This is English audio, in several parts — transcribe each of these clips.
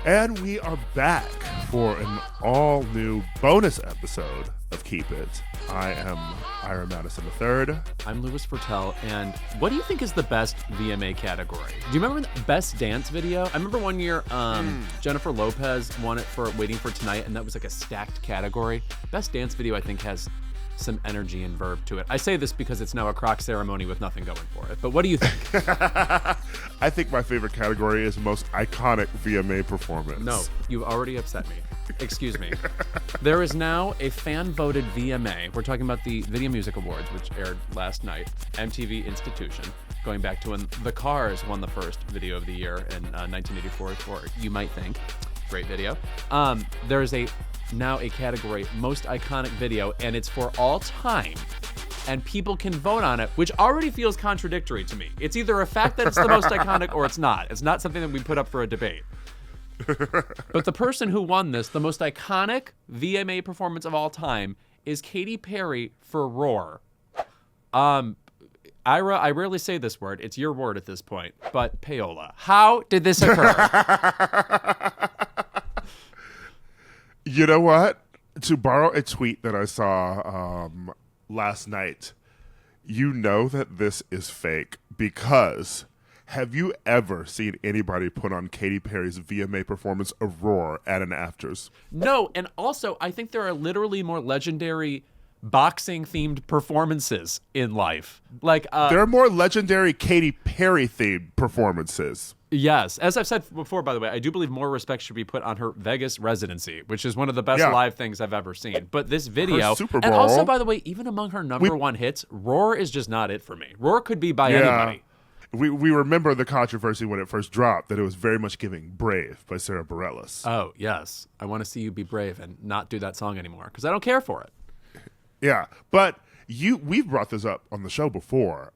And we are back for an all-new bonus episode of Keep It. I am Ira Madison III. I'm Louis Fertel, and what do you think is the best VMA category? Do you remember the best dance video? I remember one year Jennifer Lopez won it for Waiting for Tonight, and that was like a stacked category. Best dance video, I think, has some energy and verve to it. I say this because it's now a crock ceremony with nothing going for it. But what do you think? I think my favorite category is most iconic VMA performance. No, you've already upset me. Excuse me. There is now a fan-voted VMA. We're talking about the Video Music Awards, which aired last night. MTV institution, going back to when The Cars won the first Video of the Year in 1984, or you might think. Great video. There is now a category, most iconic video, and it's for all time. And people can vote on it, which already feels contradictory to me. It's either a fact that it's the most iconic or it's not. It's not something that we put up for a debate. But the person who won this, the most iconic VMA performance of all time, is Katy Perry for Roar. Ira, I rarely say this word. It's your word at this point. But payola. How did this occur? You know what? To borrow a tweet that I saw last night, you know that this is fake because have you ever seen anybody put on Katy Perry's VMA performance of Roar at an afters? No, and also I think there are literally more legendary boxing-themed performances in life. Like there are more legendary Katy Perry-themed performances. Yes. As I've said before, by the way, I do believe more respect should be put on her Vegas residency, which is one of the best live things I've ever seen. But this video, her Super Bowl, and also, by the way, even among her number one hits, Roar is just not it for me. Roar could be by anybody. We remember the controversy when it first dropped, that it was very much giving Brave by Sarah Bareilles. Oh, yes. I want to see you be brave and not do that song anymore because I don't care for it. Yeah, but we've brought this up on the show before.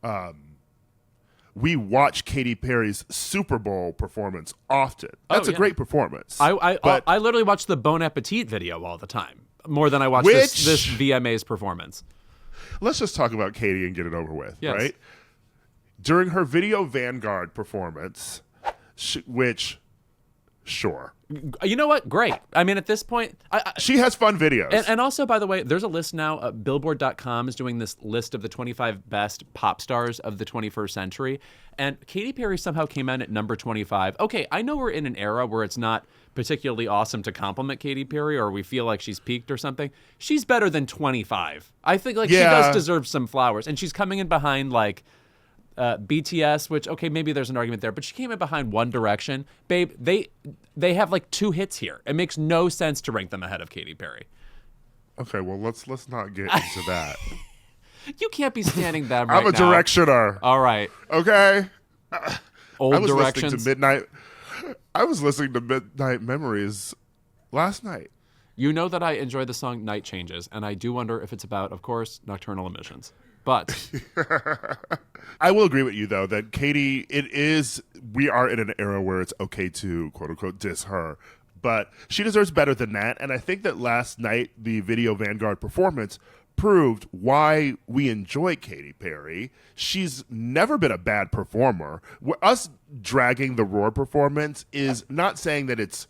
We watch Katy Perry's Super Bowl performance often. That's a great performance. I literally watch the Bon Appetit video all the time, more than I watch this VMA's performance. Let's just talk about Katy and get it over with, right? During her Video Vanguard performance, sure. You know what? Great. I mean, at this point... she has fun videos. And also, by the way, there's a list now. Billboard.com is doing this list of the 25 best pop stars of the 21st century. And Katy Perry somehow came in at number 25. Okay, I know we're in an era where it's not particularly awesome to compliment Katy Perry or we feel like she's peaked or something. She's better than 25. I think she does deserve some flowers. And she's coming in behind BTS, which, okay, maybe there's an argument there, but she came in behind One Direction. Babe, they have like 2 hits here. It makes no sense to rank them ahead of Katy Perry. Okay, well, let's not get into that. You can't be standing that right now. I'm a directioner. All right. Okay. Old Directions. I was listening to Midnight Memories last night. You know that I enjoy the song Night Changes, and I do wonder if it's about, of course, nocturnal emissions. But I will agree with you, though, that Katy, we are in an era where it's okay to, quote unquote, diss her. But she deserves better than that. And I think that last night, the Video Vanguard performance proved why we enjoy Katy Perry. She's never been a bad performer. Us dragging the Roar performance is not saying that it's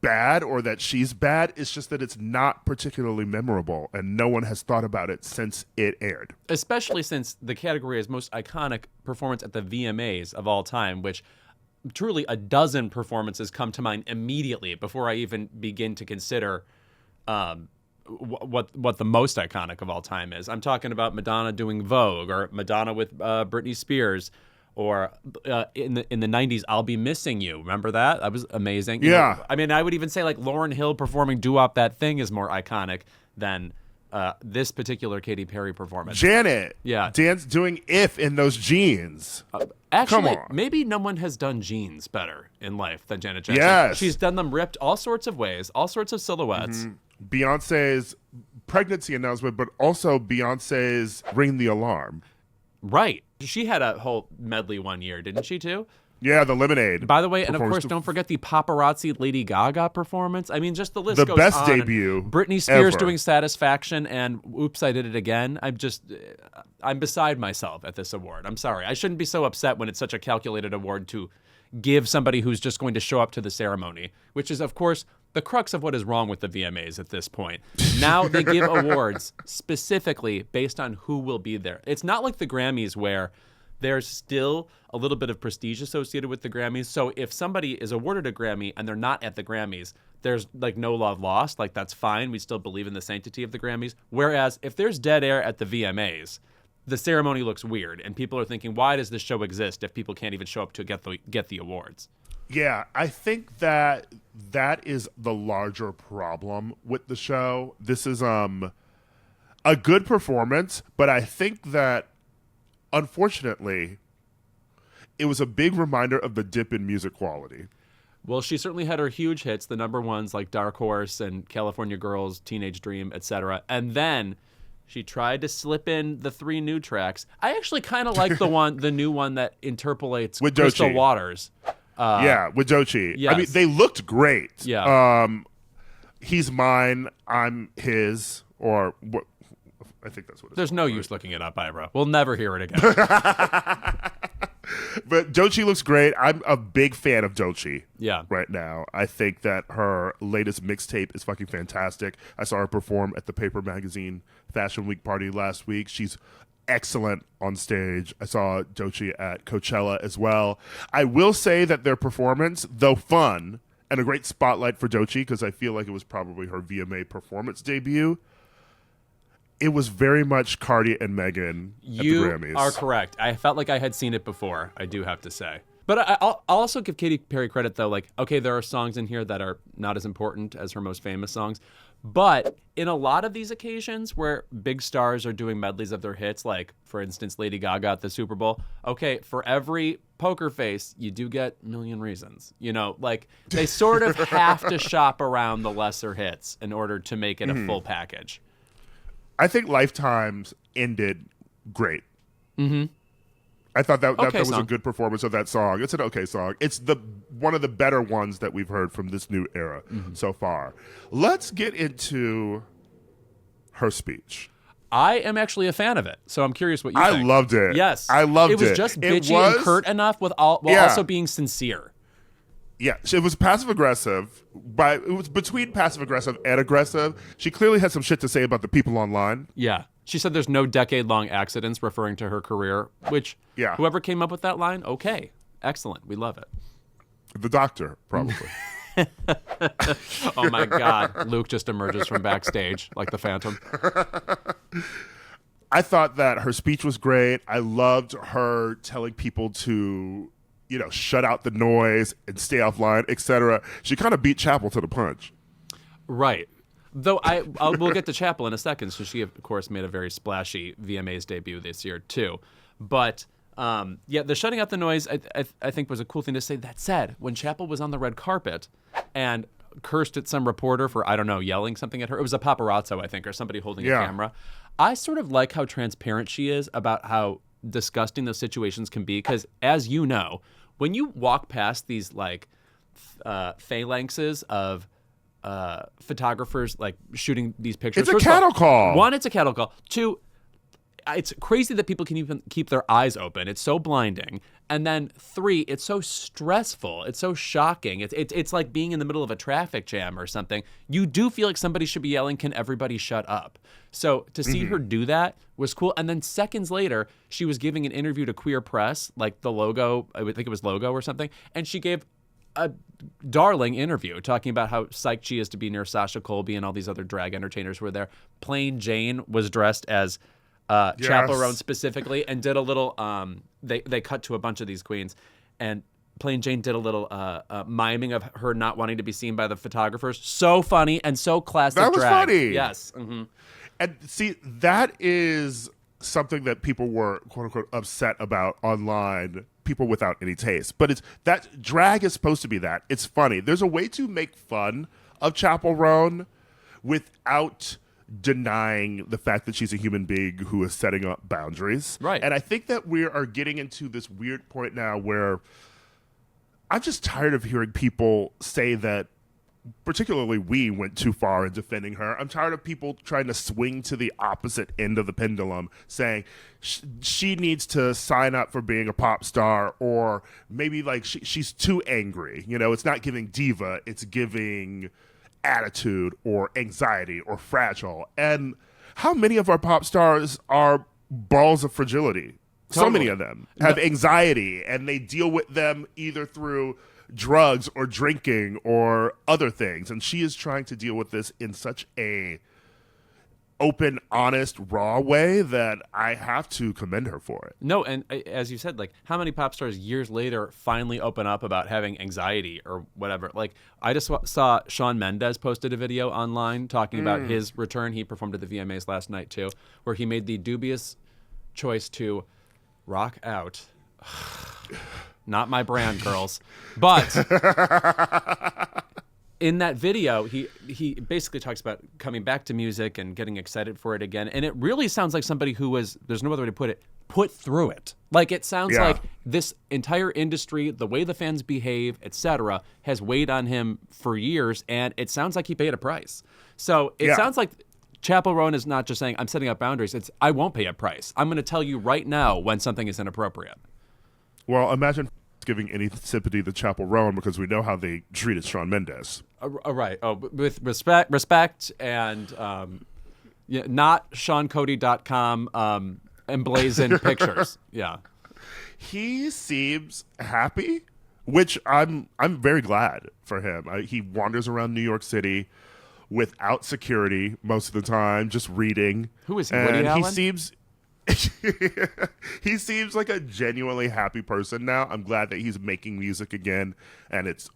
bad or that she's bad. It's just that it's not particularly memorable and no one has thought about it since it aired. Especially since the category is most iconic performance at the VMAs of all time, which truly a dozen performances come to mind immediately before I even begin to consider what the most iconic of all time is. I'm talking about Madonna doing Vogue or Madonna with Britney Spears. Or in the 90s, I'll Be Missing You. Remember that? That was amazing. Yeah. I mean, I would even say like Lauryn Hill performing Doo-Wop That Thing is more iconic than this particular Katy Perry performance. Janet. Yeah. Doing If in those jeans. Actually, come on. Maybe no one has done jeans better in life than Janet Jackson. Yes. She's done them ripped all sorts of ways, all sorts of silhouettes. Mm-hmm. Beyonce's pregnancy announcement, but also Beyonce's Ring the Alarm. Right. She had a whole medley one year, didn't she too? Yeah, the Lemonade. By the way, and of course, don't forget the paparazzi Lady Gaga performance. I mean, just the list goes on. The best debut Britney Spears ever. Doing Satisfaction and Oops, I Did It Again. I'm beside myself at this award. I'm sorry. I shouldn't be so upset when it's such a calculated award to give somebody who's just going to show up to the ceremony, which is, of course, the crux of what is wrong with the VMAs at this point. Now they give awards specifically based on who will be there. It's not like the Grammys where there's still a little bit of prestige associated with the Grammys. So if somebody is awarded a Grammy and they're not at the Grammys, there's like no love lost. Like, that's fine. We still believe in the sanctity of the Grammys. Whereas if there's dead air at the VMAs, the ceremony looks weird, and people are thinking, why does this show exist if people can't even show up to get the awards? Yeah, I think that is the larger problem with the show. This is a good performance, but I think that, unfortunately, it was a big reminder of the dip in music quality. Well, she certainly had her huge hits, the number ones like Dark Horse and California Girls, Teenage Dream, etc. And then she tried to slip in the 3 new tracks. I actually kind of like the new one that interpolates with Crystal Doechii. Waters. With Doechii. Yes. I mean, they looked great. Yeah. He's mine, I'm his, or what? I think that's what it's There's called, no right? use looking it up, Ira. We'll never hear it again. But Doechii looks great. I'm a big fan of Doechii. Yeah. Right now, I think that her latest mixtape is fucking fantastic. I saw her perform at the Paper Magazine Fashion Week party last week. She's excellent on stage. I saw Doechii at Coachella as well. I will say that their performance, though fun, and a great spotlight for Doechii, because I feel like it was probably her VMA performance debut, it was very much Cardi and Megan at the Grammys. You are correct. I felt like I had seen it before, I do have to say. But I'll also give Katy Perry credit, though. Like, okay, there are songs in here that are not as important as her most famous songs. But in a lot of these occasions where big stars are doing medleys of their hits, like, for instance, Lady Gaga at the Super Bowl, okay, for every poker face, you do get Million Reasons. You know, like, they sort of have to shop around the lesser hits in order to make it a full package. I think Lifetime's ended great. Mm-hmm. I thought that Okay was a song. good performance of that song. It's an okay song. It's one of the better ones that we've heard from this new era so far. Let's get into her speech. I am actually a fan of it, so I'm curious what you I think. loved it. Yes. I loved it. It was just bitchy and curt enough while also being sincere. Yeah, it was passive aggressive, but it was between passive aggressive and aggressive. She clearly had some shit to say about the people online. Yeah. She said there's no decade-long accidents, referring to her career, which whoever came up with that line, okay, excellent. We love it. The doctor, probably. Oh, my God. Luke just emerges from backstage like the Phantom. I thought that her speech was great. I loved her telling people to, shut out the noise and stay offline, etc. She kind of beat Chappell to the punch. Right. Though we'll get to Chappell in a second. So she, of course, made a very splashy VMAs debut this year, too. But, the shutting out the noise, I think, was a cool thing to say. That said, when Chappell was on the red carpet and cursed at some reporter for, I don't know, yelling something at her, it was a paparazzo, I think, or somebody holding a camera. I sort of like how transparent she is about how disgusting those situations can be. Because, as you know, when you walk past these, phalanxes of photographers shooting these pictures. It's a cattle call. One, it's a cattle call. Two, it's crazy that people can even keep their eyes open. It's so blinding. And then 3, it's so stressful. It's so shocking. It's like being in the middle of a traffic jam or something. You do feel like somebody should be yelling, "Can everybody shut up?" So to see her do that was cool. And then seconds later, she was giving an interview to Queer Press, like the Logo, I would think it was Logo or something, and she gave a darling interview talking about how psyched she is to be near Sasha Colby and all these other drag entertainers who were there. Plain Jane was dressed as Chappell Roan specifically and did a little they cut to a bunch of these queens, and Plain Jane did a little miming of her not wanting to be seen by the photographers. So funny and so classic That was drag. funny. Yes. Mm-hmm. And see, that is something that people were, quote unquote, upset about online, people without any taste. But that drag is supposed to be that. It's funny. There's a way to make fun of Chappell Roan without denying the fact that she's a human being who is setting up boundaries. Right. And I think that we are getting into this weird point now where I'm just tired of hearing people say that particularly we went too far in defending her. I'm tired of people trying to swing to the opposite end of the pendulum, saying she needs to sign up for being a pop star, or maybe like she's too angry. You know, it's not giving diva, it's giving attitude or anxiety or fragile. And how many of our pop stars are balls of fragility? Totally. So many of them have anxiety, and they deal with them either through drugs or drinking or other things, and she is trying to deal with this in such a open, honest, raw way that I have to commend her for it. No, and as you said, like, how many pop stars years later finally open up about having anxiety or whatever? Like, I just saw Shawn Mendes posted a video online talking about his return. He performed at the VMAs last night too, where he made the dubious choice to rock out. Not my brand, girls. But in that video, he basically talks about coming back to music and getting excited for it again. And it really sounds like somebody who was, there's no other way to put it, put through it. Like, it sounds like this entire industry, the way the fans behave, etc., has weighed on him for years. And it sounds like he paid a price. So it sounds like Chappell Roan is not just saying, I'm setting up boundaries. It's, I won't pay a price. I'm going to tell you right now when something is inappropriate. Well, imagine giving any sympathy to Chappell Roan, because we know how they treated Shawn Mendes. Right. Oh, with respect, and not SeanCody.com emblazoned pictures. Yeah. He seems happy, which I'm very glad for him. He wanders around New York City without security most of the time, just reading. Who is he, Woody Allen? He seems like a genuinely happy person now. I'm glad that he's making music again, and it's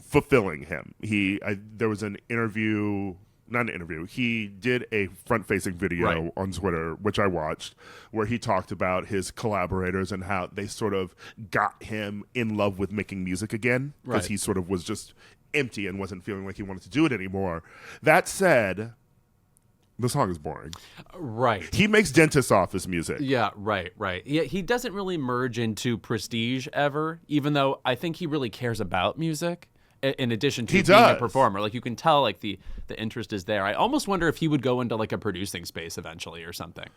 fulfilling him. There was an interview, not an interview. He did a front-facing video on Twitter, which I watched, where he talked about his collaborators and how they sort of got him in love with making music again, because he sort of was just empty and wasn't feeling like he wanted to do it anymore. That said, the song is boring. Right. He makes dentist office music. Yeah, right. Yeah, he doesn't really merge into prestige ever, even though I think he really cares about music in addition to being a performer. Like, you can tell, like, the interest is there. I almost wonder if he would go into, like, a producing space eventually or something.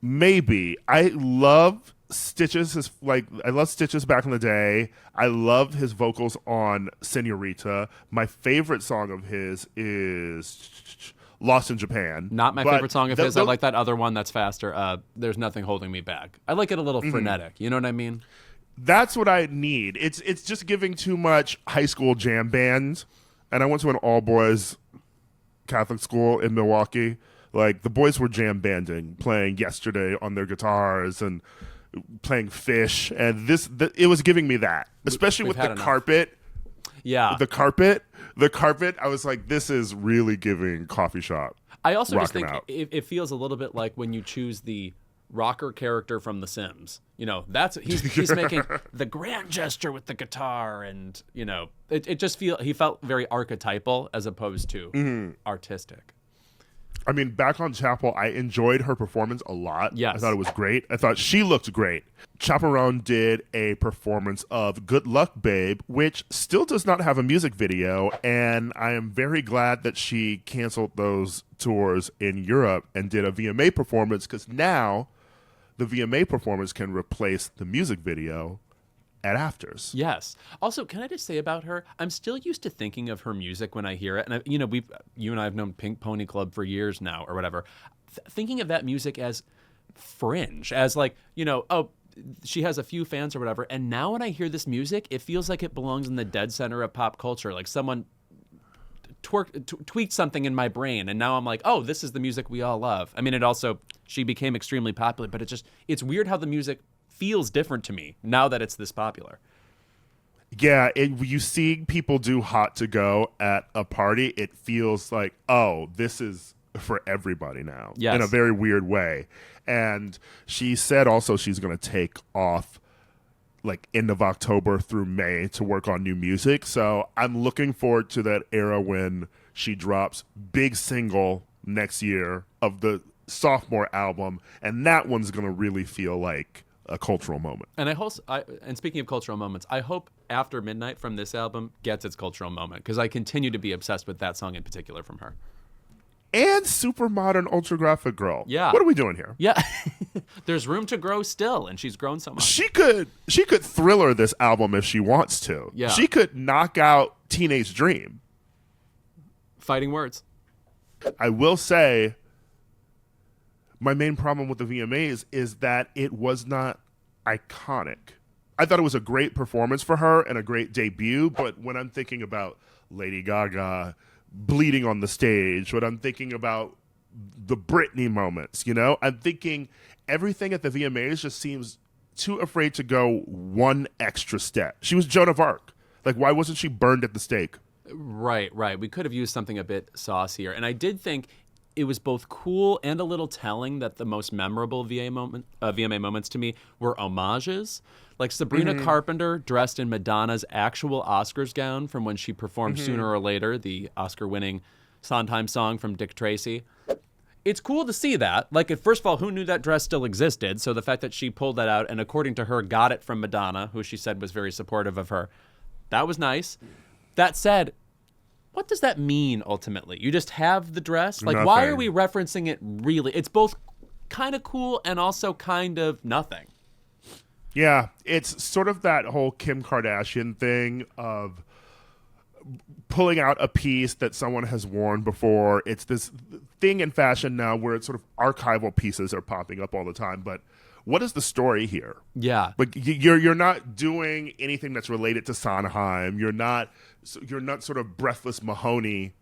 Maybe. I love Stitches. I love Stitches back in the day. I love his vocals on Senorita. My favorite song of his is Lost in Japan. Not my favorite song of his. I like that other one that's faster. There's Nothing Holding Me Back. I like it a little frenetic. You know what I mean? That's what I need. It's just giving too much high school jam bands. And I went to an all-boys Catholic school in Milwaukee. Like, the boys were jam banding, playing Yesterday on their guitars and playing Fish. And it was giving me that, especially with the carpet. Yeah. The carpet, I was like, this is really giving coffee shop. I also just think it feels a little bit like when you choose the rocker character from The Sims. You know, he's making the grand gesture with the guitar, and, you know, it just he felt very archetypal as opposed to artistic. I mean, back on Chappell, I enjoyed her performance a lot. Yes. I thought it was great. I thought she looked great. Chappell Roan did a performance of Good Luck Babe, which still does not have a music video, and I am very glad that she canceled those tours in Europe and did a VMA performance, because now the VMA performance can replace the music video at afters. Yes. Also, can I just say about her, I'm still used to thinking of her music when I hear it. And, you and I have known Pink Pony Club for years now or whatever. Thinking of that music as fringe, as like, she has a few fans or whatever. And now when I hear this music, it feels like it belongs in the dead center of pop culture. Like someone tweaked something in my brain. And now I'm like, oh, this is the music we all love. I mean, she became extremely popular, but it's weird how the music feels different to me now that it's this popular. Yeah, you see people do Hot to Go at a party, it feels like, oh, this is for everybody now. Yes. In a very weird way. And she said also she's going to take off like end of October through May to work on new music. So I'm looking forward to that era when she drops big single next year of the sophomore album, and that one's going to really feel like a cultural moment. And and speaking of cultural moments, I hope After Midnight from this album gets its cultural moment, because I continue to be obsessed with that song in particular from her. And Super Modern Ultra Graphic Girl. Yeah. What are we doing here? Yeah. There's room to grow still, and she's grown so much. She could Thriller this album if she wants to. Yeah. She could knock out Teenage Dream. Fighting words. I will say my main problem with the VMAs is that it was not iconic. I thought it was a great performance for her and a great debut, but when I'm thinking about Lady Gaga bleeding on the stage, when I'm thinking about the Britney moments, I'm thinking everything at the VMAs just seems too afraid to go one extra step. She was Joan of Arc. Like, why wasn't she burned at the stake? Right. We could have used something a bit saucier. And I did think it was both cool and a little telling that the most memorable VMA moments to me were homages. Like Sabrina Carpenter dressed in Madonna's actual Oscars gown from when she performed Sooner or Later, the Oscar-winning Sondheim song from Dick Tracy. It's cool to see that. Like, first of all, who knew that dress still existed? So the fact that she pulled that out and, according to her, got it from Madonna, who she said was very supportive of her, that was nice. That said, what does that mean ultimately? You just have the dress? Like, Nothing. why are we referencing it really? It's both kind of cool and also kind of nothing. Yeah, it's sort of that whole Kim Kardashian thing of pulling out a piece that someone has worn before. It's this thing in fashion now where it's sort of archival pieces are popping up all the time. But what is the story here? Yeah. Like, you're not doing anything that's related to Sondheim. You're not sort of Breathless Mahoney.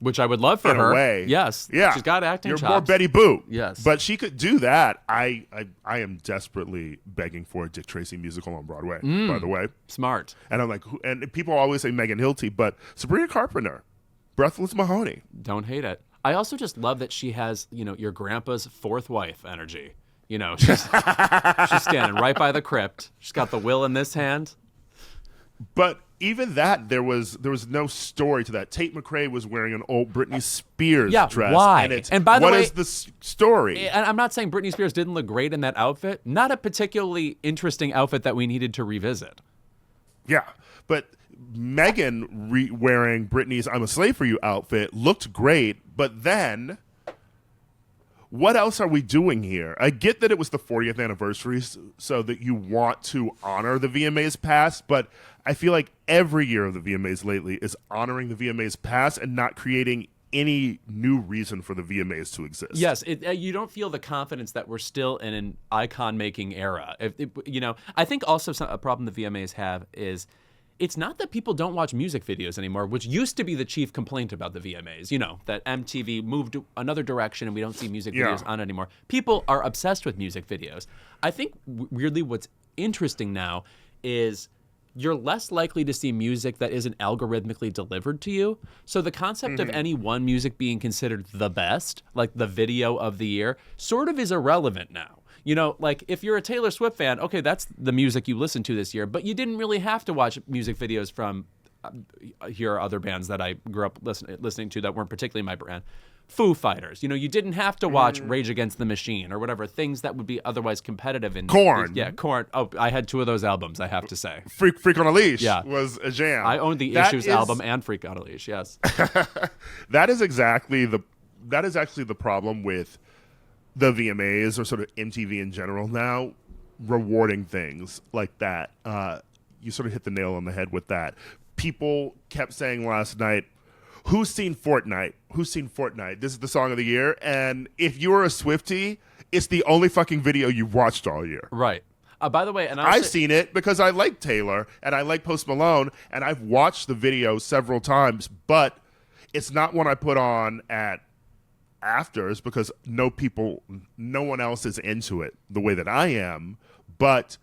Which I would love for in her. a way. Yes. Yeah. She's got acting You're chops. more Betty Boop. Yes. But she could do that. I am desperately begging for a Dick Tracy musical on Broadway, by the way. Smart. And I'm like, and people always say Megan Hilty, but Sabrina Carpenter, Breathless Mahoney. Don't hate it. I also just love that she has, your grandpa's fourth wife energy. She's standing right by the crypt. She's got the will in this hand. But even that, there was no story to that. Tate McRae was wearing an old Britney Spears dress. Why? And by the way, what is the story? And I'm not saying Britney Spears didn't look great in that outfit. Not a particularly interesting outfit that we needed to revisit. Yeah, but Megan wearing Britney's "I'm a Slave for You" outfit looked great, but then what else are we doing here? I get that it was the 40th anniversary, so that you want to honor the VMAs past, but I feel like every year of the VMAs lately is honoring the VMAs past and not creating any new reason for the VMAs to exist. Yes, you don't feel the confidence that we're still in an icon-making era. I think also a problem the VMAs have is it's not that people don't watch music videos anymore, which used to be the chief complaint about the VMAs, that MTV moved another direction and we don't see music videos on anymore. People are obsessed with music videos. I think weirdly what's interesting now is you're less likely to see music that isn't algorithmically delivered to you. So the concept of any one music being considered the best, like the video of the year, sort of is irrelevant now. Like if you're a Taylor Swift fan, okay, that's the music you listened to this year, but you didn't really have to watch music videos from, here are other bands that I grew up listening to that weren't particularly my brand. Foo Fighters. You didn't have to watch Rage Against the Machine or whatever, things that would be otherwise competitive in Korn. Yeah, Korn. Oh, I had two of those albums, I have to say. Freak on a Leash Yeah. was a jam. I owned the Issues album and Freak on a Leash, yes. That is actually the problem with the VMAs or sort of MTV in general now, rewarding things like that. You sort of hit the nail on the head with that. People kept saying last night, who's seen Fortnite? Who's seen Fortnite? This is the song of the year. And if you were a Swiftie, it's the only fucking video you've watched all year. Right. By the way, and I've seen it because I like Taylor and I like Post Malone, and I've watched the video several times, but it's not one I put on at afters because no one else is into it the way that I am. But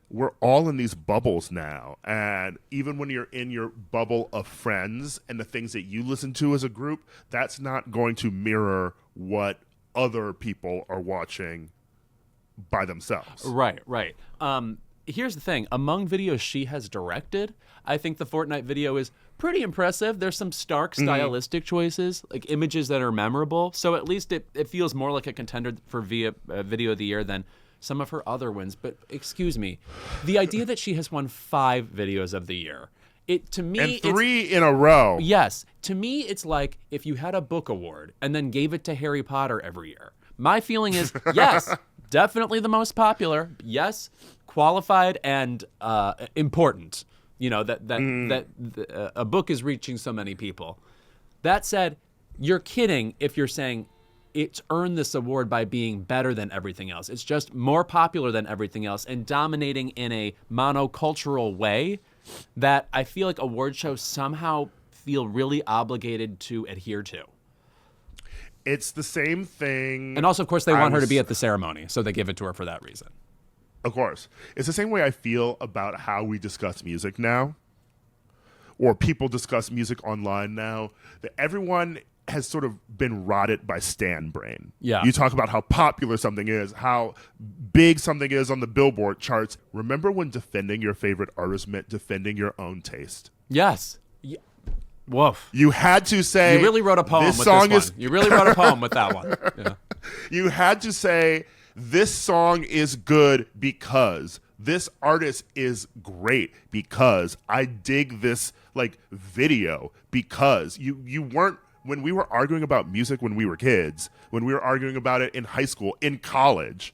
we're all in these bubbles now, and even when you're in your bubble of friends and the things that you listen to as a group, that's not going to mirror what other people are watching by themselves. Right. Here's the thing. Among videos she has directed, I think the Fortnite video is pretty impressive. There's some stark stylistic choices, like images that are memorable. So at least it feels more like a contender for video of the year than some of her other wins. But excuse me, the idea that she has won 5 videos of the year, to me, and 3 in a row. Yes. To me, it's like if you had a book award and then gave it to Harry Potter every year. My feeling is, yes, definitely the most popular. Yes, qualified and important. You know, that a book is reaching so many people. That said, you're kidding if you're saying it's earned this award by being better than everything else. It's just more popular than everything else and dominating in a monocultural way that I feel like award shows somehow feel really obligated to adhere to. It's the same thing. And also, of course, they want her to be at the ceremony, so they give it to her for that reason. Of course. It's the same way I feel about how we discuss music now, or people discuss music online now, that everyone has sort of been rotted by stan brain. Yeah. You talk about how popular something is, how big something is on the Billboard charts. Remember when defending your favorite artist meant defending your own taste? Yes. Yeah. Woof. You had to say... You really wrote a poem with this one. You really wrote a poem with that one. Yeah. You had to say, this song is good because this artist is great because I dig this video because you weren't, when we were arguing about music when we were kids, when we were arguing about it in high school, in college,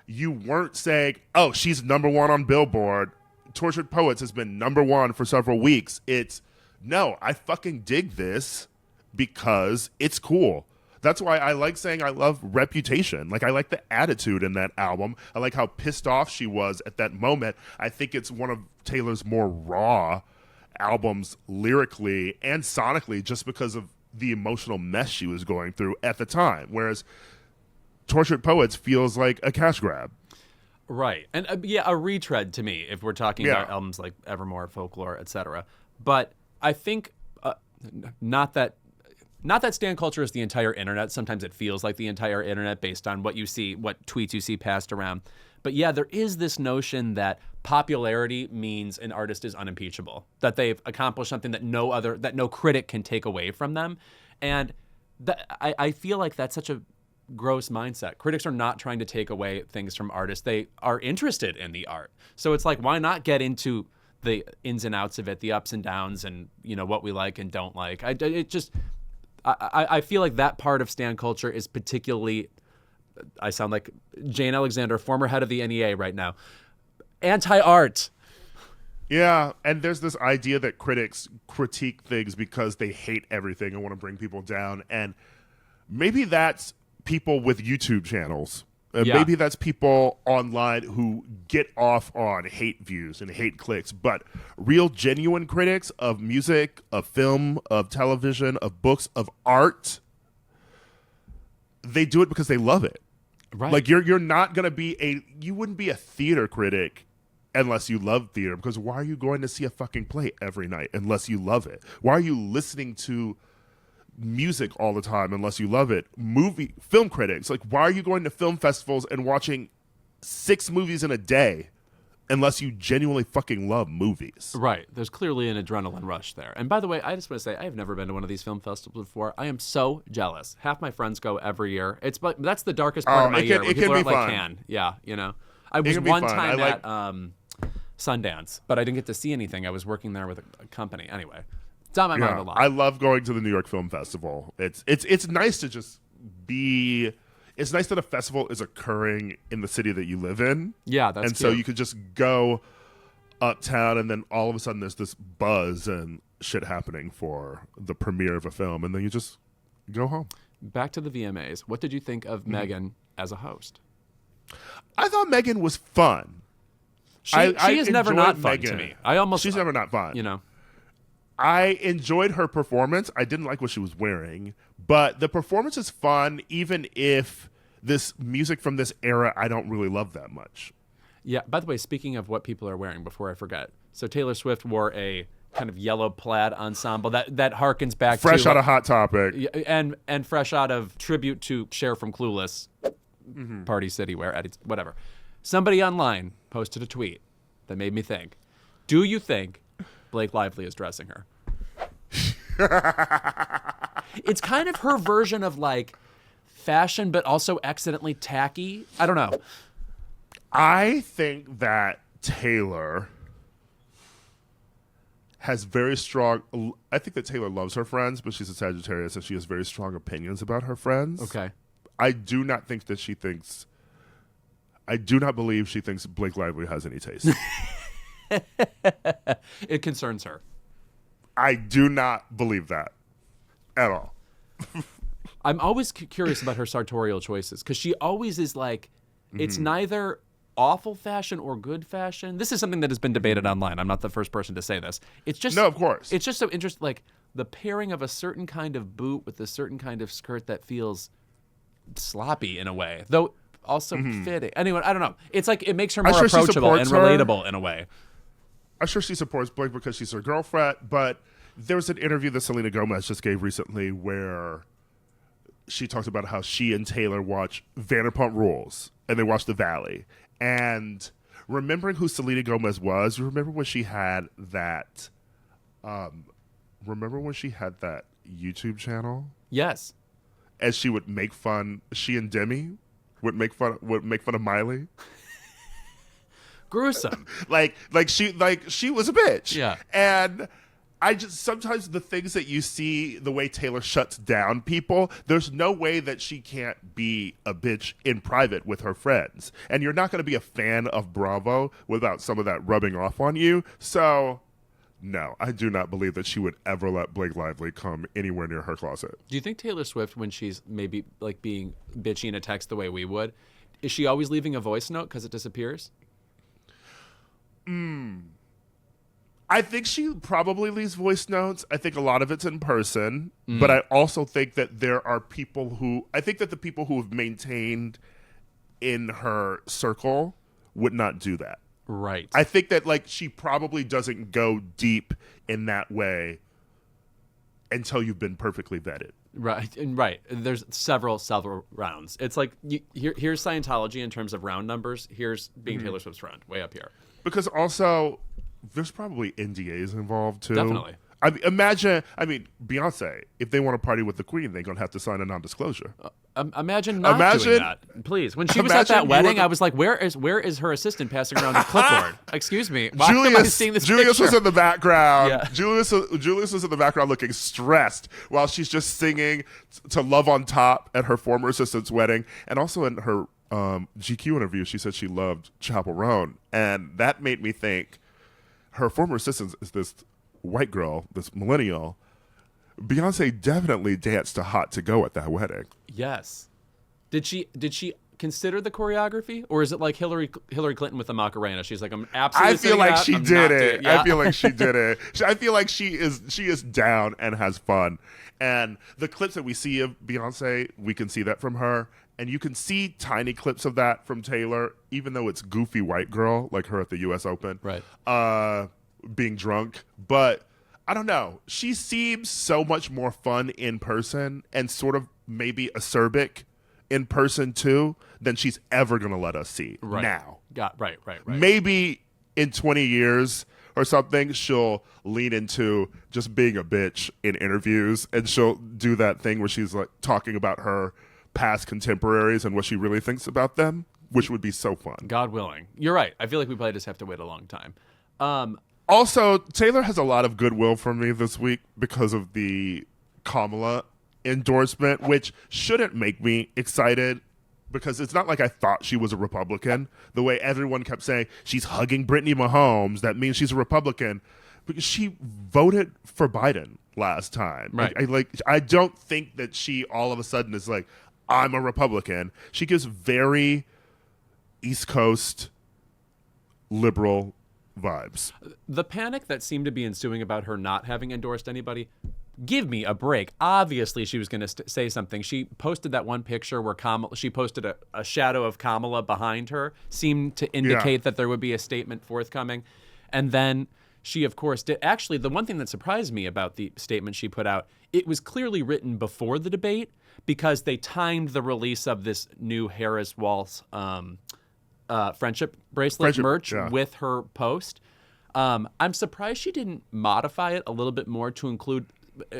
you weren't saying, oh, she's number 1 on Billboard. Tortured Poets has been number 1 for several weeks. It's, no, I fucking dig this because it's cool. That's why I like saying I love Reputation. I like the attitude in that album. I like how pissed off she was at that moment. I think it's one of Taylor's more raw albums lyrically and sonically just because of the emotional mess she was going through at the time. Whereas Tortured Poets feels like a cash grab. Right. And a retread to me if we're talking about albums like Evermore, Folklore, etc. But I think not that stan culture is the entire internet. Sometimes it feels like the entire internet based on what you see, what tweets you see passed around. But yeah, there is this notion that popularity means an artist is unimpeachable, that they've accomplished something that no critic can take away from them. And I feel like that's such a gross mindset. Critics are not trying to take away things from artists. They are interested in the art. So it's like, why not get into the ins and outs of it, the ups and downs, and what we like and don't like. I feel like that part of stan culture is particularly, I sound like Jane Alexander, former head of the NEA right now, anti-art. Yeah, and there's this idea that critics critique things because they hate everything and want to bring people down. And maybe that's people with YouTube channels. Maybe that's people online who get off on hate views and hate clicks. But real, genuine critics of music, of film, of television, of books, of art, they do it because they love it. Right. You're not going to be you wouldn't be a theater critic unless you love theater, because why are you going to see a fucking play every night unless you love it? Why are you listening to music all the time unless you love it? Film critics, why are you going to film festivals and watching 6 movies in a day unless you genuinely fucking love movies? Right. There's clearly an adrenaline rush there. And by the way, I just want to say, I have never been to one of these film festivals before. I am so jealous. Half my friends go every year. That's the darkest part of my year. It can be fun. I was one time at Sundance, but I didn't get to see anything. I was working there with a company. Anyway, it's on my mind a lot. I love going to the New York Film Festival. It's nice to just be. It's nice that a festival is occurring in the city that you live in. Yeah, that's and cute. So you could just go uptown, and then all of a sudden there's this buzz and shit happening for the premiere of a film, and then you just go home. Back to the VMAs. What did you think of Megan as a host? I thought Megan was fun. She is never not fun to me. She's never not fun. I enjoyed her performance. I didn't like what she was wearing, but the performance is fun, even if this music from this era I don't really love that much. Yeah, by the way, speaking of what people are wearing, before I forget, so Taylor Swift wore a kind of yellow plaid ensemble that harkens back fresh out of Hot Topic. And fresh out of tribute to Cher from Clueless, Party City wear, whatever. Somebody online posted a tweet that made me think, do you think Blake Lively is dressing her? It's kind of her version of fashion, but also accidentally tacky. I don't know. I think that Taylor has very strong. I think that Taylor loves her friends, but she's a Sagittarius and she has very strong opinions about her friends. Okay. I do not think that she thinks. I do not believe she thinks Blake Lively has any taste. It concerns her. I do not believe that at all. I'm always curious about her sartorial choices because she always is like, it's neither awful fashion or good fashion. This is something that has been debated online. I'm not the first person to say this. It's just No, of course. It's just so interesting, like the pairing of a certain kind of boot with a certain kind of skirt that feels sloppy in a way, though also fitting. Anyway, I don't know. It's like it makes her more approachable and relatable in a way. I'm sure she supports Blake because she's her girlfriend, but there was an interview that Selena Gomez just gave recently where she talked about how she and Taylor watch Vanderpump Rules and they watch The Valley. And remembering who Selena Gomez was, you remember when she had that YouTube channel? Yes. As she would make fun, she and Demi would make fun of Miley. Gruesome. like she was a bitch. Yeah. And I just sometimes the things that you see, the way Taylor shuts down people, there's no way that she can't be a bitch in private with her friends. And you're not going to be a fan of Bravo without some of that rubbing off on you. So, no, I do not believe that she would ever let Blake Lively come anywhere near her closet. Do you think Taylor Swift, when she's maybe like being bitchy in a text the way we would, is she always leaving a voice note because it disappears? I think she probably leaves voice notes. I think a lot of it's in person, but I also think that there are people I think that the people who have maintained in her circle would not do that. Right. I think that like she probably doesn't go deep in that way until you've been perfectly vetted. Right, and right. There's several rounds. It's like here's Scientology in terms of round numbers. Here's being Taylor Swift's round, way up here. Because also, there's probably NDAs involved too. Definitely. Imagine Beyonce. If they want to party with the Queen, they're gonna have to sign a non-disclosure. Imagine not doing that, please. When she was at that wedding, I was like, "Where is her assistant passing around a clipboard?" Excuse me, why am I seeing this Julius picture? was in the background. Yeah. Julius was in the background looking stressed while she's just singing to "Love on Top" at her former assistant's wedding, and also in her GQ interview, she said she loved Chappell Roan, and that made me think her former assistant is this white girl, this millennial. Beyonce definitely danced to "Hot to Go" at that wedding. Yes. Did she consider the choreography, or is it like Hillary Clinton with the Macarena? She's like, I'm absolutely. I feel like she did it. Yeah. I feel like she did it. I feel like she is down and has fun. And the clips that we see of Beyonce, we can see that from her. And you can see tiny clips of that from Taylor, even though it's goofy white girl like her at the U.S. Open, right? Being drunk. But I don't know. She seems so much more fun in person and sort of maybe acerbic in person too than she's ever going to let us see now. Right. Maybe in 20 years or something, she'll lean into just being a bitch in interviews, and she'll do that thing where she's like talking about her past contemporaries and what she really thinks about them, which would be so fun. God willing. You're right. I feel like we probably just have to wait a long time. Also, Taylor has a lot of goodwill from me this week because of the Kamala endorsement, which shouldn't make me excited because it's not like I thought she was a Republican. The way everyone kept saying she's hugging Brittany Mahomes, that means she's a Republican, because she voted for Biden last time. Right. I don't think that she all of a sudden is like, I'm a Republican. She gives very East Coast liberal vibes. The panic that seemed to be ensuing about her not having endorsed anybody, give me a break. Obviously, she was going to say something. She posted that one picture where she posted a shadow of Kamala behind her, seemed to indicate that there would be a statement forthcoming. And then she, of course, did. Actually, the one thing that surprised me about the statement she put out, it was clearly written before the debate because they timed the release of this new Harris Waltz friendship bracelet merch with her post. I'm surprised she didn't modify it a little bit more to include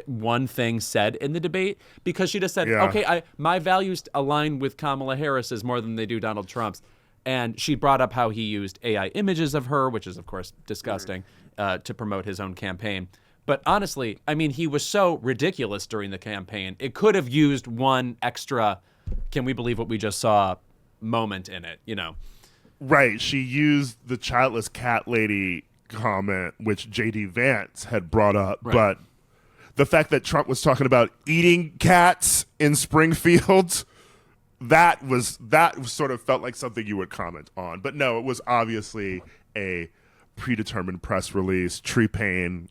one thing said in the debate, because she just said, okay, my values align with Kamala Harris's more than they do Donald Trump's. And she brought up how he used AI images of her, which is, of course, disgusting, to promote his own campaign. But honestly, I mean, he was so ridiculous during the campaign. It could have used one extra, can we believe what we just saw moment in it, you know? Right. She used the childless cat lady comment, which J.D. Vance had brought up. Right. But the fact that Trump was talking about eating cats in Springfield, that sort of felt like something you would comment on. But no, it was obviously a predetermined press release. Tree Payne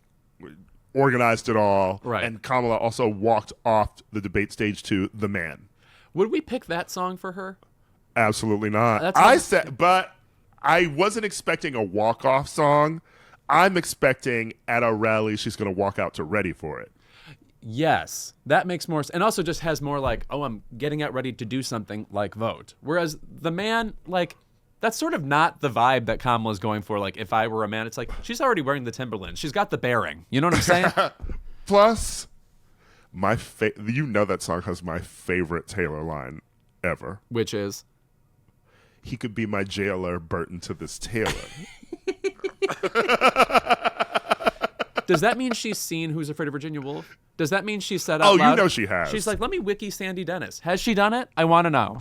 organized it all. Right. And Kamala also walked off the debate stage to The Man. Would we pick that song for her? Absolutely not. But I wasn't expecting a walk-off song. I'm expecting at a rally she's going to walk out to Ready for It. Yes, that makes more sense. And also just has more like, oh, I'm getting out ready to do something like vote. Whereas The Man, like, that's sort of not the vibe that Kamala's going for. Like, if I were a man, it's like, she's already wearing the Timberlands. She's got the bearing. You know what I'm saying? Plus, you know that song has my favorite Taylor line ever. Which is? He could be my jailer, Burton to this Taylor. Does that mean she's seen Who's Afraid of Virginia Woolf? Does that mean she said out loud? Oh, you know she has. She's like, let me wiki Sandy Dennis. Has she done it? I want to know.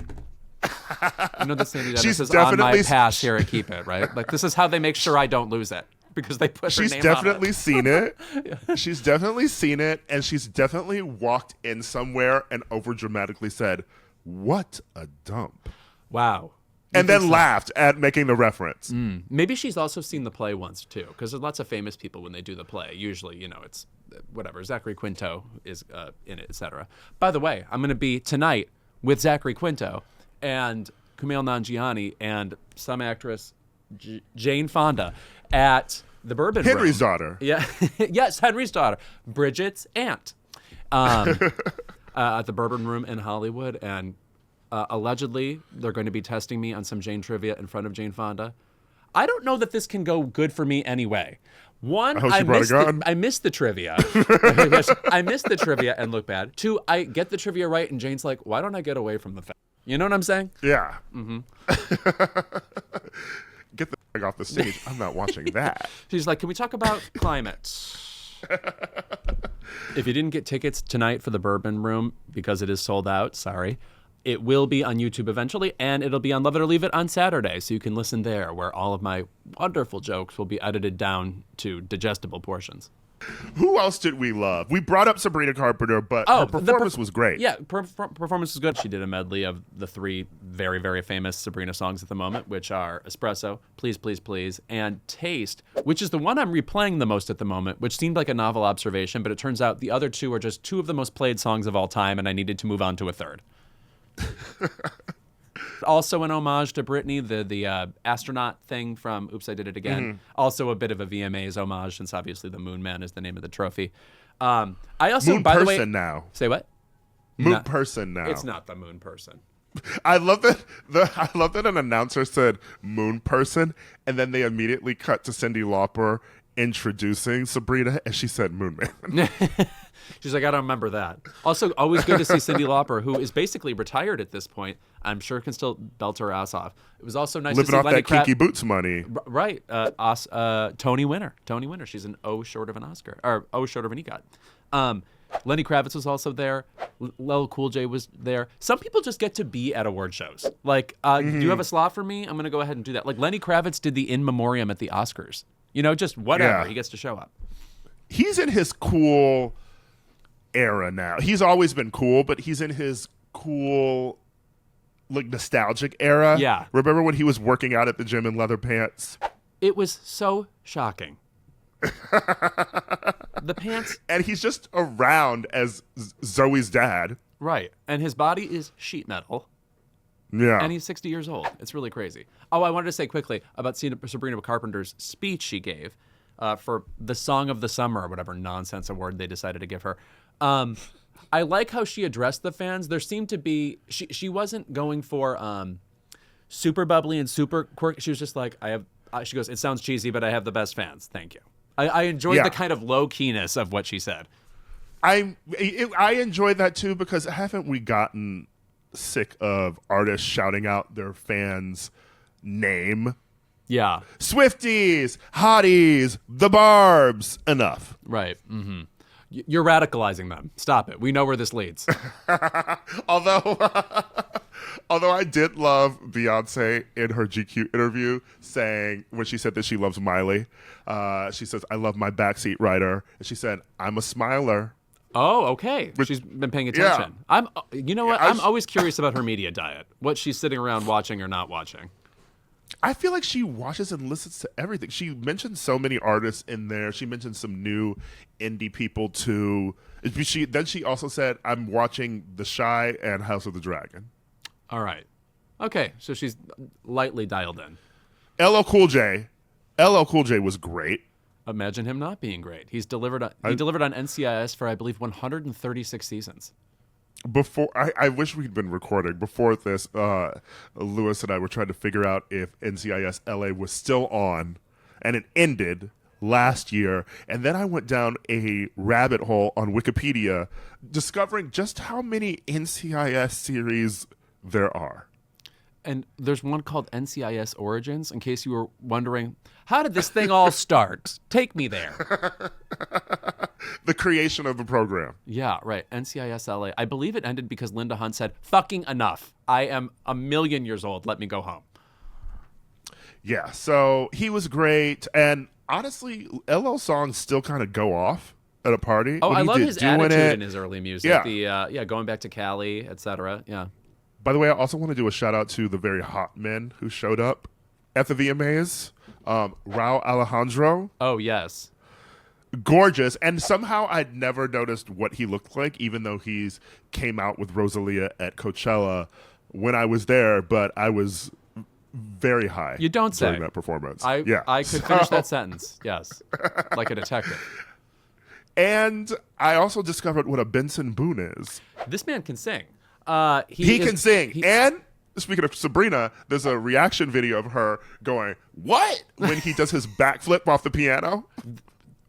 I know that Sandy Dennis is on my pass here at Keep It, right? Like, this is how they make sure I don't lose it, because they put her name on it. She's definitely seen it. Yeah. She's definitely seen it, and she's definitely walked in somewhere and over-dramatically said, what a dump. Wow. And then laughed at making the reference. Maybe she's also seen the play once, too, because there's lots of famous people when they do the play. Usually, you know, it's whatever. Zachary Quinto is in it, etc. By the way, I'm going to be tonight with Zachary Quinto and Kumail Nanjiani and some actress, Jane Fonda, at the Bourbon Room. Henry's daughter. Yeah. Yes, Henry's daughter. Bridget's aunt. At the Bourbon Room in Hollywood. And allegedly, they're going to be testing me on some Jane trivia in front of Jane Fonda. I don't know that this can go good for me anyway. One, I missed the trivia. I missed the trivia and look bad. Two, I get the trivia right, and Jane's like, why don't I get away from the fact? You know what I'm saying? Yeah. Mm-hmm. Get the f*** off the stage. I'm not watching that. She's like, can we talk about climate? If you didn't get tickets tonight for the Bourbon Room because it is sold out, sorry. It will be on YouTube eventually, and it'll be on Love It or Leave It on Saturday, so you can listen there, where all of my wonderful jokes will be edited down to digestible portions. Who else did we love? We brought up Sabrina Carpenter, but her performance was great. Yeah, performance was good. She did a medley of the three very, very famous Sabrina songs at the moment, which are Espresso, Please, Please, Please, and Taste, which is the one I'm replaying the most at the moment, which seemed like a novel observation, but it turns out the other two are just two of the most played songs of all time, and I needed to move on to a third. Also an homage to Britney, the astronaut thing from Oops, I Did It Again. Mm-hmm. Also a bit of a VMAs homage, since obviously the Moon Man is the name of the trophy. I also, Moon by Person the way, now. Say what? Moon Person now. It's not the Moon Person. I love that an announcer said Moon Person, and then they immediately cut to Cyndi Lauper introducing Sabrina, and she said Moon Man. She's like, I don't remember that. Also, always good to see Cyndi Lauper, who is basically retired at this point. I'm sure can still belt her ass off. It was also nice living to see off Lenny that Kinky Boots money. Right. Tony winner. She's an O short of an Oscar, or O short of an EGOT. Lenny Kravitz was also there. LL Cool J was there. Some people just get to be at award shows. Like, do you have a slot for me? I'm going to go ahead and do that. Like, Lenny Kravitz did the in memoriam at the Oscars. You know, just whatever. Yeah. He gets to show up. He's in his cool era now. He's always been cool, but he's in his cool, like, nostalgic era. Yeah. Remember when he was working out at the gym in leather pants? It was so shocking. The pants. And he's just around as Zoe's dad. Right. And his body is sheet metal. Yeah. And he's 60 years old. It's really crazy. Oh, I wanted to say quickly about Sabrina Carpenter's speech she gave for the Song of the Summer, or whatever nonsense award they decided to give her. I like how she addressed the fans. There seemed to be, she wasn't going for super bubbly and super quirky. She was just like, she goes, it sounds cheesy, but I have the best fans. Thank you. I enjoyed the kind of low-keyness of what she said. I enjoyed that too, because haven't we gotten sick of artists shouting out their fans name. Yeah. Swifties, hotties, the Barbs. Enough. Right. Mm-hmm. You're radicalizing them. Stop it. We know where this leads. Although I did love Beyonce in her GQ interview saying, when she said that she loves Miley, she says, I love my backseat rider. And she said, I'm a smiler. Oh, okay. She's been paying attention. You know what? I'm always curious about her media diet. What she's sitting around watching or not watching. I feel like she watches and listens to everything. She mentioned so many artists in there. She mentioned some new indie people too. She also said, I'm watching The Shy and House of the Dragon. All right. Okay, so she's lightly dialed in. LL Cool J was great. Imagine him not being great. He delivered on NCIS for, I believe, 136 seasons. Before I wish we'd been recording. Before this, Louis and I were trying to figure out if NCIS LA was still on, and it ended last year. And then I went down a rabbit hole on Wikipedia, discovering just how many NCIS series there are. And there's one called NCIS Origins, in case you were wondering, how did this thing all start? Take me there. The creation of the program. Yeah, right. NCIS LA. I believe it ended because Linda Hunt said, fucking enough. I am 1,000,000 years old. Let me go home. Yeah, so he was great. And honestly, LL songs still kind of go off at a party. Oh, I love his attitude in his early music. Yeah. Going back to Cali, etc. Yeah. By the way, I also want to do a shout out to the very hot men who showed up at the VMAs. Rauw Alejandro. Oh, yes. Gorgeous. And somehow I'd never noticed what he looked like, even though he's came out with Rosalia at Coachella when I was there, but I was very high. You don't say. During that performance. I could finish that sentence. Yes. Like a detective. And I also discovered what a Benson Boone is. This man can sing. He can sing. And speaking of Sabrina, there's a reaction video of her going, what? When he does his backflip off the piano.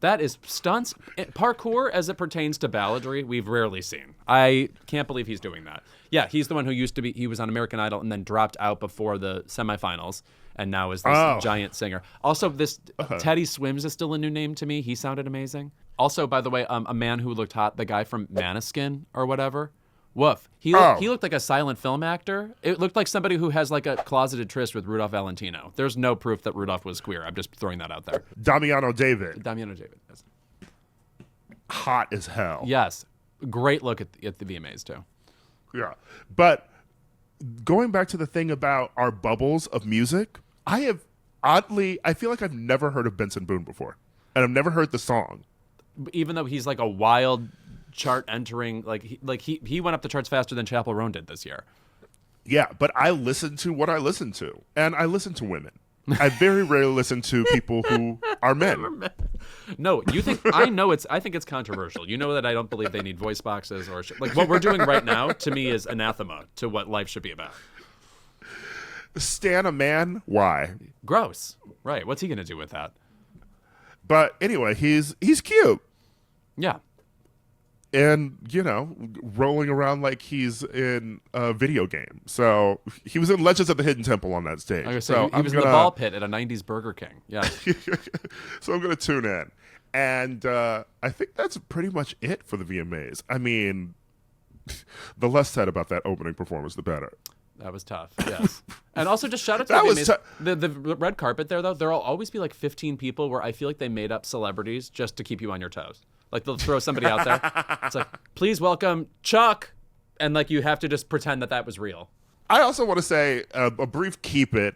That is stunts. Parkour, as it pertains to balladry, we've rarely seen. I can't believe he's doing that. Yeah, he's the one who he was on American Idol and then dropped out before the semifinals and now is this giant singer. Also, this Teddy Swims is still a new name to me. He sounded amazing. Also, by the way, a man who looked hot, the guy from Maneskin or whatever. Woof. He looked like a silent film actor. It looked like somebody who has like a closeted tryst with Rudolph Valentino. There's no proof that Rudolph was queer. I'm just throwing that out there. Damiano David. Yes. Hot as hell. Yes. Great look at the VMAs too. Yeah. But going back to the thing about our bubbles of music, I feel like I've never heard of Benson Boone before. And I've never heard the song. Even though he's like a wild chart entering, he went up the charts faster than Chappell Roan did this year. Yeah, but I listen to what I listen to, and I listen to women. I very rarely listen to people who are men. No, you think I think it's controversial. You know that I don't believe they need voice boxes or like what we're doing right now. To me, is anathema to what life should be about. Stan a man? Why? Gross. Right? What's he gonna do with that? But anyway, he's cute. Yeah. And, rolling around like he's in a video game. So he was in Legends of the Hidden Temple on that stage. He was in the ball pit at a 90s Burger King. Yeah. So I'm going to tune in. And I think that's pretty much it for the VMAs. I mean, the less said about that opening performance, the better. That was tough, yes. And also just shout out to the VMAs. The red carpet there, though, there'll always be like 15 people where I feel like they made up celebrities just to keep you on your toes. Like they'll throw somebody out there. It's like, please welcome Chuck. And like you have to just pretend that was real. I also want to say a brief keep it.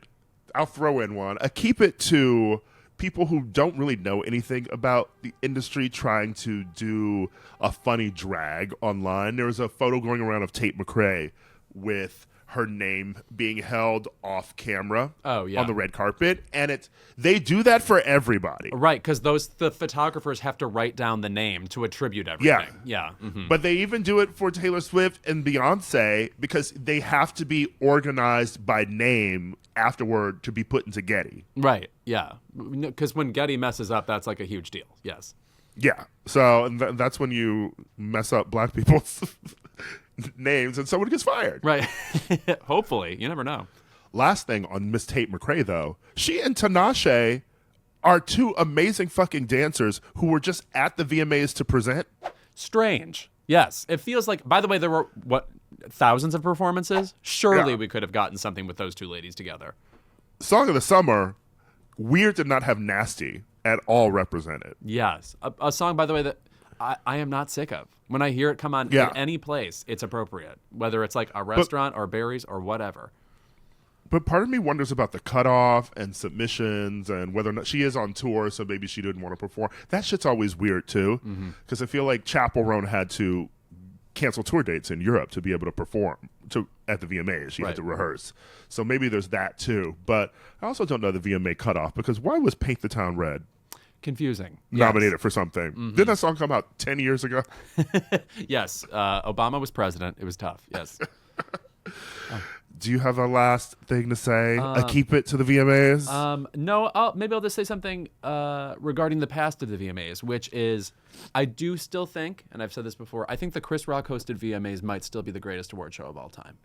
I'll throw in one. A keep it to people who don't really know anything about the industry trying to do a funny drag online. There was a photo going around of Tate McRae with her name being held off camera on the red carpet. And they do that for everybody. Right, because the photographers have to write down the name to attribute everything. Yeah. Mm-hmm. But they even do it for Taylor Swift and Beyonce because they have to be organized by name afterward to be put into Getty. Right, yeah. Because when Getty messes up, that's like a huge deal. Yes. Yeah. So that's when you mess up black people's names and someone gets fired. Right. Hopefully. You never know. Last thing on Miss Tate McRae, though. She and Tinashe are two amazing fucking dancers who were just at the VMAs to present. Strange. Yes. It feels like, by the way, there were, thousands of performances? Surely we could have gotten something with those two ladies together. Song of the Summer, Weird did not have Nasty at all represented. Yes. A song, by the way, that I am not sick of. When I hear it come on in any place, it's appropriate. Whether it's like a restaurant or Barry's or whatever. But part of me wonders about the cutoff and submissions and whether or not she is on tour, so maybe she didn't want to perform. That shit's always weird, too. Because I feel like Chappell Roan had to cancel tour dates in Europe to be able to perform at the VMAs. She had to rehearse. So maybe there's that, too. But I also don't know the VMA cutoff, because why was Paint the Town Red confusing nominated for something? Didn't that song come out 10 years ago? Yes. Obama was president. It was tough. Yes. Do you have a last thing to say? Keep it to the VMAs? No, maybe I'll just say something regarding the past of the VMAs, which is I do still think, and I've said this before, I think the Chris Rock hosted VMAs might still be the greatest award show of all time.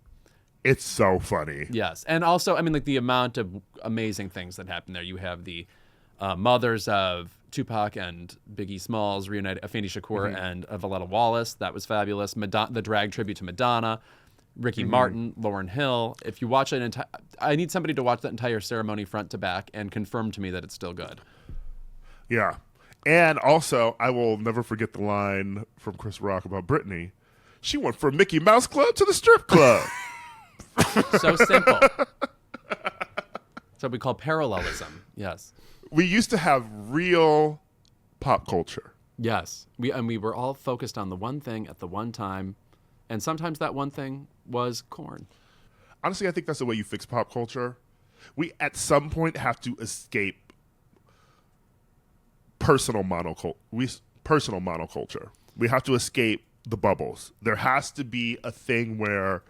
It's so funny. Yes. And also, I mean, like the amount of amazing things that happen there. You have the mothers of Tupac and Biggie Smalls reunited, Afeni Shakur and Valletta Wallace. That was fabulous. The drag tribute to Madonna. Ricky Martin, Lauryn Hill. If you watch it, I need somebody to watch that entire ceremony front to back and confirm to me that it's still good. Yeah. And also, I will never forget the line from Chris Rock about Britney. She went from Mickey Mouse Club to the strip club. So simple. That's what we call parallelism. Yes. We used to have real pop culture. Yes. We were all focused on the one thing at the one time. And sometimes that one thing was corn. Honestly, I think that's the way you fix pop culture. We, at some point, have to escape personal monoculture. We have to escape the bubbles. There has to be a thing where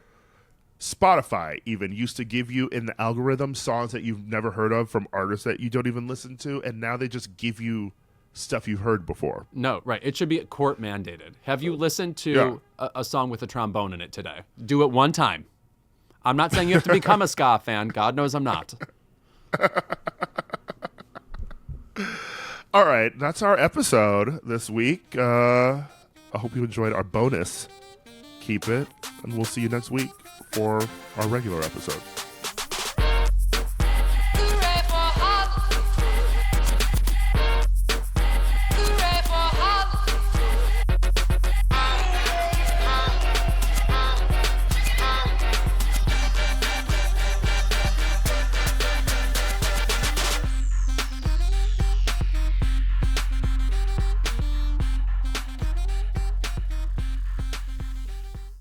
Spotify even used to give you in the algorithm songs that you've never heard of from artists that you don't even listen to, and now they just give you stuff you've heard before. No, right. It should be court mandated. Have you listened to a song with a trombone in it today? Do it one time. I'm not saying you have to become a ska fan. God knows I'm not. All right. That's our episode this week. I hope you enjoyed our bonus. Keep it, and we'll see you next week for our regular episode.